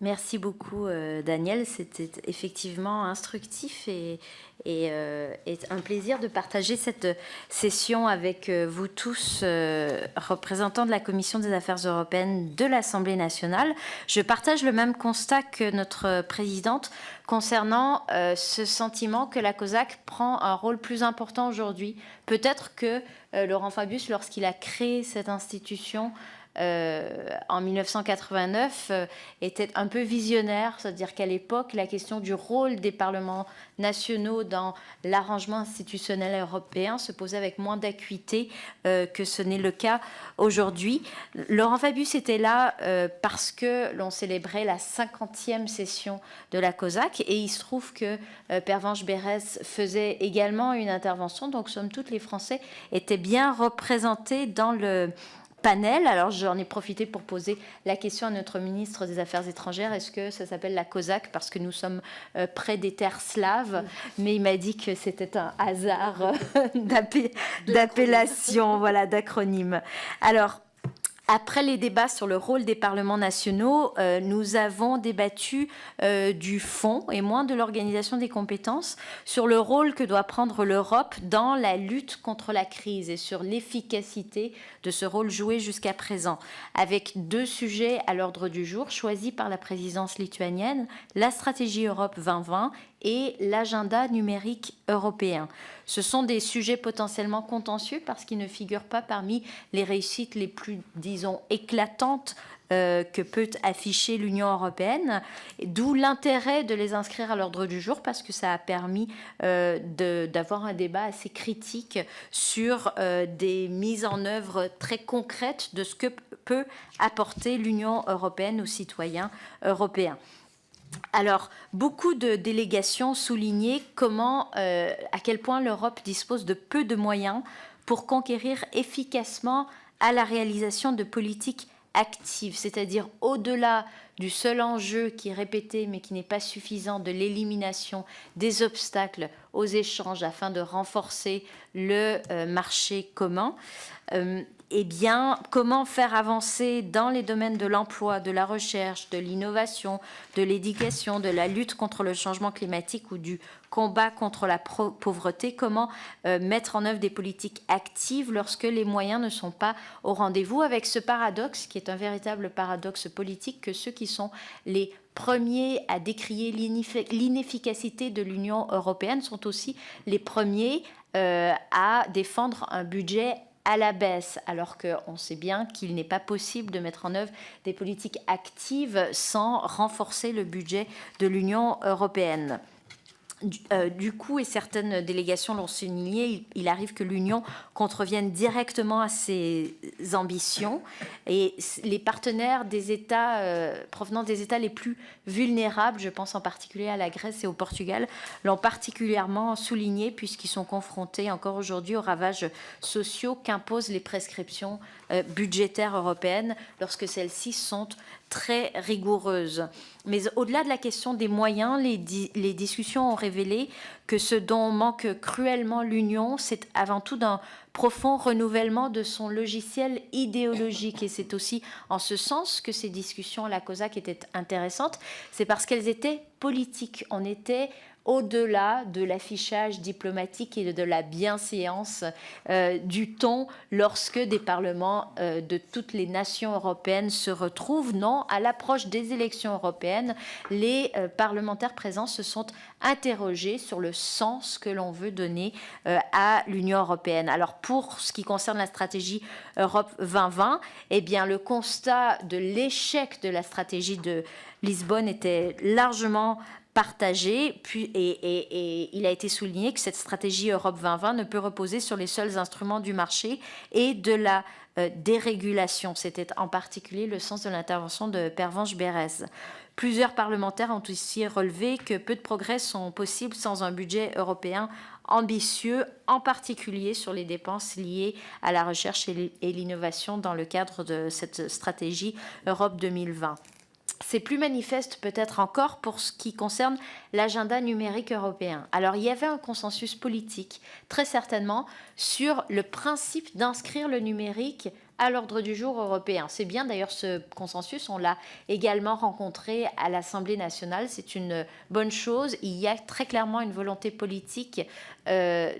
Merci beaucoup, Daniel. C'était effectivement instructif et un plaisir de partager cette session avec vous tous, représentants de la Commission des Affaires européennes de l'Assemblée nationale. Je partage le même constat que notre présidente concernant ce sentiment que la COSAC prend un rôle plus important aujourd'hui. Peut-être que Laurent Fabius, lorsqu'il a créé cette institution, en 1989 était un peu visionnaire, c'est-à-dire qu'à l'époque, la question du rôle des parlements nationaux dans l'arrangement institutionnel européen se posait avec moins d'acuité que ce n'est le cas aujourd'hui. Laurent Fabius était là parce que l'on célébrait la 50e session de la COSAC et il se trouve que Pervenche Berès faisait également une intervention, donc somme toute les Français étaient bien représentés dans le panel. Alors j'en ai profité pour poser la question à notre ministre des Affaires étrangères, est-ce que ça s'appelle la COSAC parce que nous sommes près des terres slaves, mais il m'a dit que c'était un hasard d'appellation, voilà, d'acronyme. Alors après les débats sur le rôle des parlements nationaux, nous avons débattu du fond et moins de l'organisation des compétences sur le rôle que doit prendre l'Europe dans la lutte contre la crise et sur l'efficacité de ce rôle joué jusqu'à présent, avec deux sujets à l'ordre du jour choisis par la présidence lituanienne, la stratégie Europe 2020 et l'agenda numérique européen. Ce sont des sujets potentiellement contentieux parce qu'ils ne figurent pas parmi les réussites les plus, disons, éclatantes que peut afficher l'Union européenne, d'où l'intérêt de les inscrire à l'ordre du jour parce que ça a permis d'avoir un débat assez critique sur des mises en œuvre très concrètes de ce que peut apporter l'Union européenne aux citoyens européens. Alors, beaucoup de délégations soulignaient à quel point l'Europe dispose de peu de moyens pour conquérir efficacement à la réalisation de politiques actives, c'est-à-dire au-delà du seul enjeu qui est répété mais qui n'est pas suffisant de l'élimination des obstacles aux échanges afin de renforcer le marché commun. Eh bien, comment faire avancer dans les domaines de l'emploi, de la recherche, de l'innovation, de l'éducation, de la lutte contre le changement climatique ou du combat contre la pauvreté, comment mettre en œuvre des politiques actives lorsque les moyens ne sont pas au rendez-vous, avec ce paradoxe qui est un véritable paradoxe politique que ceux qui sont les premiers à décrier l'inefficacité de l'Union européenne sont aussi les premiers à défendre un budget à la baisse, alors qu'on sait bien qu'il n'est pas possible de mettre en œuvre des politiques actives sans renforcer le budget de l'Union européenne. Du coup, et certaines délégations l'ont souligné, il arrive que l'Union contrevienne directement à ses ambitions et les partenaires des États provenant des États les plus vulnérables, je pense en particulier à la Grèce et au Portugal, l'ont particulièrement souligné puisqu'ils sont confrontés encore aujourd'hui aux ravages sociaux qu'imposent les prescriptions budgétaires européennes lorsque celles-ci sont très rigoureuses. Mais au-delà de la question des moyens, les discussions ont révélé que ce dont manque cruellement l'Union, c'est avant tout d'un profond renouvellement de son logiciel idéologique. Et c'est aussi en ce sens que ces discussions à la COSAC étaient intéressantes. C'est parce qu'elles étaient politiques. On était au-delà de l'affichage diplomatique et de la bienséance du ton lorsque des parlements de toutes les nations européennes se retrouvent. Non, à l'approche des élections européennes, les parlementaires présents se sont interrogés sur le sens que l'on veut donner à l'Union européenne. Alors, pour ce qui concerne la stratégie Europe 2020, eh bien, le constat de l'échec de la stratégie de Lisbonne était largement partagé, et il a été souligné que cette stratégie Europe 2020 ne peut reposer sur les seuls instruments du marché et de la dérégulation. C'était en particulier le sens de l'intervention de Pervenche Berès. Plusieurs parlementaires ont aussi relevé que peu de progrès sont possibles sans un budget européen ambitieux, en particulier sur les dépenses liées à la recherche et l'innovation dans le cadre de cette stratégie Europe 2020. C'est plus manifeste peut-être encore pour ce qui concerne l'agenda numérique européen. Alors il y avait un consensus politique, très certainement, sur le principe d'inscrire le numérique à l'ordre du jour européen. C'est bien d'ailleurs ce consensus, on l'a également rencontré à l'Assemblée nationale, c'est une bonne chose. Il y a très clairement une volonté politique et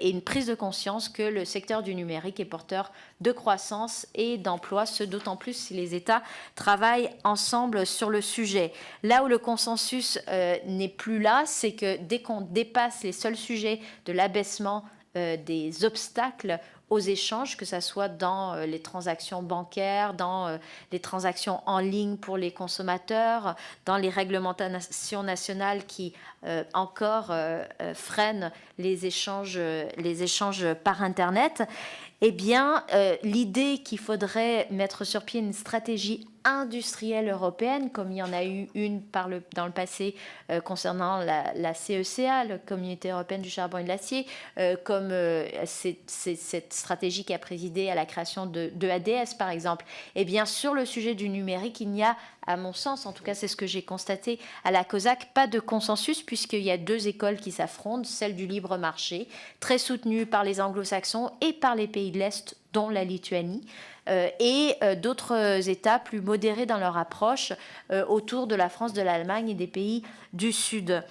une prise de conscience que le secteur du numérique est porteur de croissance et d'emploi, ce d'autant plus si les États travaillent ensemble sur le sujet. Là où le consensus n'est plus là, c'est que dès qu'on dépasse les seuls sujets de l'abaissement des obstacles aux échanges, que ce soit dans les transactions bancaires, dans les transactions en ligne pour les consommateurs, dans les réglementations nationales qui encore freinent les échanges par Internet. Eh bien, l'idée qu'il faudrait mettre sur pied une stratégie industrielle européenne, comme il y en a eu une dans le passé concernant la CECA, la Communauté européenne du charbon et de l'acier, comme c'est cette stratégie qui a présidé à la création de ADS, par exemple. Eh bien, sur le sujet du numérique, il n'y a, à mon sens, en tout cas c'est ce que j'ai constaté à la COSAC, pas de consensus, puisqu'il y a deux écoles qui s'affrontent, celle du libre marché, très soutenue par les anglo-saxons et par les pays de l'Est, dont la Lituanie, et d'autres États plus modérés dans leur approche autour de la France, de l'Allemagne et des pays du Sud.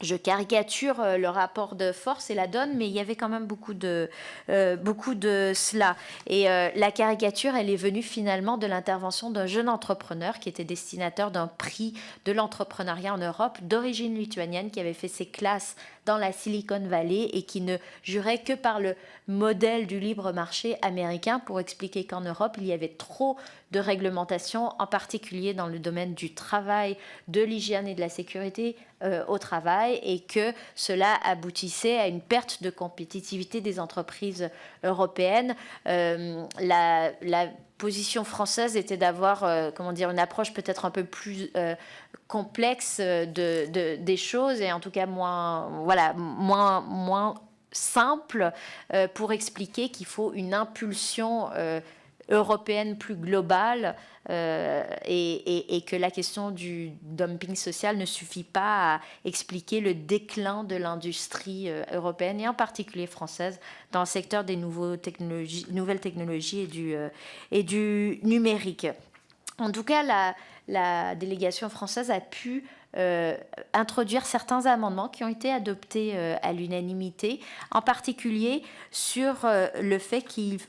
Je caricature le rapport de force et la donne, mais il y avait quand même beaucoup de cela. Et la caricature, elle est venue finalement de l'intervention d'un jeune entrepreneur qui était destinataire d'un prix de l'entrepreneuriat en Europe, d'origine lituanienne, qui avait fait ses classes dans la Silicon Valley et qui ne jurait que par le modèle du libre marché américain pour expliquer qu'en Europe, il y avait trop de réglementation, en particulier dans le domaine du travail, de l'hygiène et de la sécurité au travail, et que cela aboutissait à une perte de compétitivité des entreprises européennes. La position française était d'avoir une approche peut-être un peu plus complexe des choses, et en tout cas moins simple pour expliquer qu'il faut une impulsion européenne plus globale et que la question du dumping social ne suffit pas à expliquer le déclin de l'industrie européenne et en particulier française dans le secteur des nouvelles technologies et du numérique. En tout cas, la délégation française a pu introduire certains amendements qui ont été adoptés à l'unanimité, en particulier sur le fait qu'il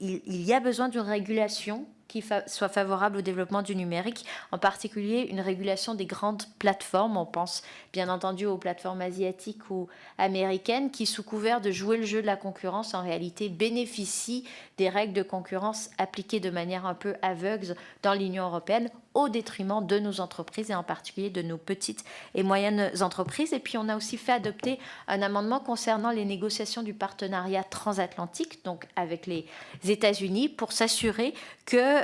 y a besoin d'une régulation qui soit favorable au développement du numérique, en particulier une régulation des grandes plateformes. On pense bien entendu aux plateformes asiatiques ou américaines qui, sous couvert de jouer le jeu de la concurrence, en réalité bénéficient des règles de concurrence appliquées de manière un peu aveugle dans l'Union européenne, au détriment de nos entreprises et en particulier de nos petites et moyennes entreprises. Et puis on a aussi fait adopter un amendement concernant les négociations du partenariat transatlantique, donc avec les États-Unis, pour s'assurer que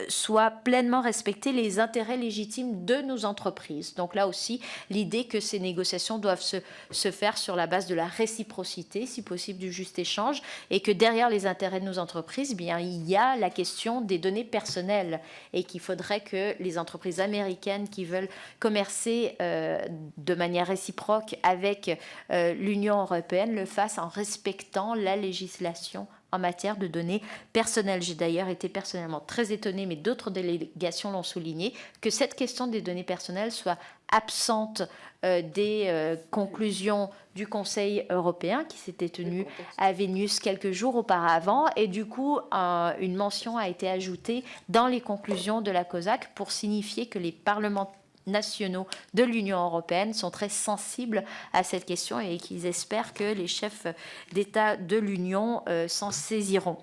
soient pleinement respectés les intérêts légitimes de nos entreprises. Donc là aussi, l'idée que ces négociations doivent se faire sur la base de la réciprocité, si possible du juste échange, et que derrière les intérêts de nos entreprises, bien, il y a la question des données personnelles et qu'il faudrait que les entreprises américaines qui veulent commercer de manière réciproque avec l'Union européenne le fassent en respectant la législation en matière de données personnelles. J'ai d'ailleurs été personnellement très étonnée, mais d'autres délégations l'ont souligné, que cette question des données personnelles soit absente des conclusions du Conseil européen qui s'était tenu à Vilnius quelques jours auparavant. Et du coup, une mention a été ajoutée dans les conclusions de la COSAC pour signifier que les parlements nationaux de l'Union européenne sont très sensibles à cette question et qu'ils espèrent que les chefs d'État de l'Union s'en saisiront.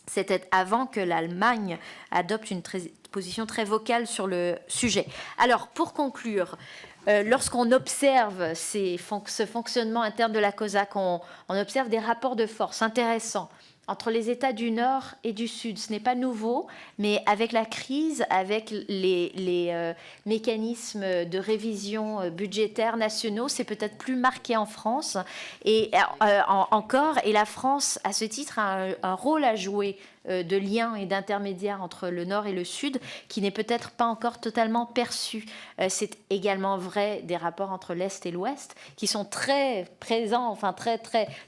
C'était avant que l'Allemagne adopte une position très vocale sur le sujet. Alors, pour conclure, lorsqu'on observe ce fonctionnement interne de la COSAC, on observe des rapports de force intéressants entre les États du Nord et du Sud. Ce n'est pas nouveau, mais avec la crise, avec les mécanismes de révision budgétaire nationaux, c'est peut-être plus marqué en France. Et la France, à ce titre, a un rôle à jouer de lien et d'intermédiaire entre le Nord et le Sud, qui n'est peut-être pas encore totalement perçu. C'est également vrai des rapports entre l'Est et l'Ouest, qui sont très présents,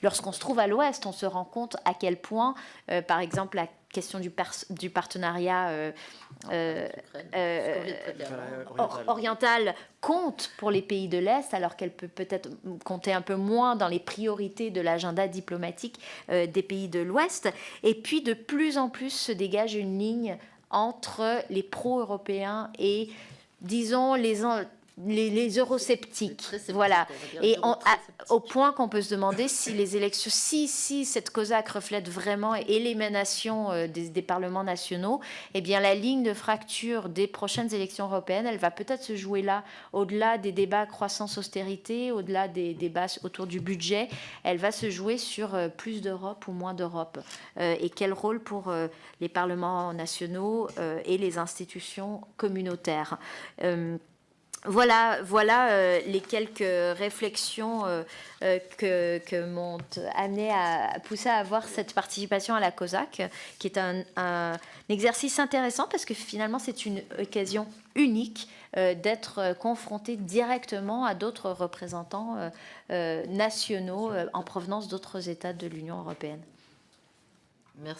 lorsqu'on se trouve à l'Ouest, on se rend compte à quel point, par exemple, question du partenariat oriental compte pour les pays de l'Est, alors qu'elle peut peut-être compter un peu moins dans les priorités de l'agenda diplomatique des pays de l'Ouest. Et puis, de plus en plus se dégage une ligne entre les pro-européens et, disons, les eurosceptiques, voilà, et au point qu'on peut se demander si les élections, si cette COSAC reflète vraiment et l'émanation des parlements nationaux, eh bien la ligne de fracture des prochaines élections européennes, elle va peut-être se jouer là, au-delà des débats croissance-austérité, au-delà des débats autour du budget, elle va se jouer sur plus d'Europe ou moins d'Europe, et quel rôle pour les parlements nationaux et les institutions communautaires. Voilà les quelques réflexions que m'ont amené à pousser à avoir cette participation à la COSAC, qui est un exercice intéressant parce que finalement c'est une occasion unique d'être confronté directement à d'autres représentants nationaux en provenance d'autres États de l'Union européenne. Merci.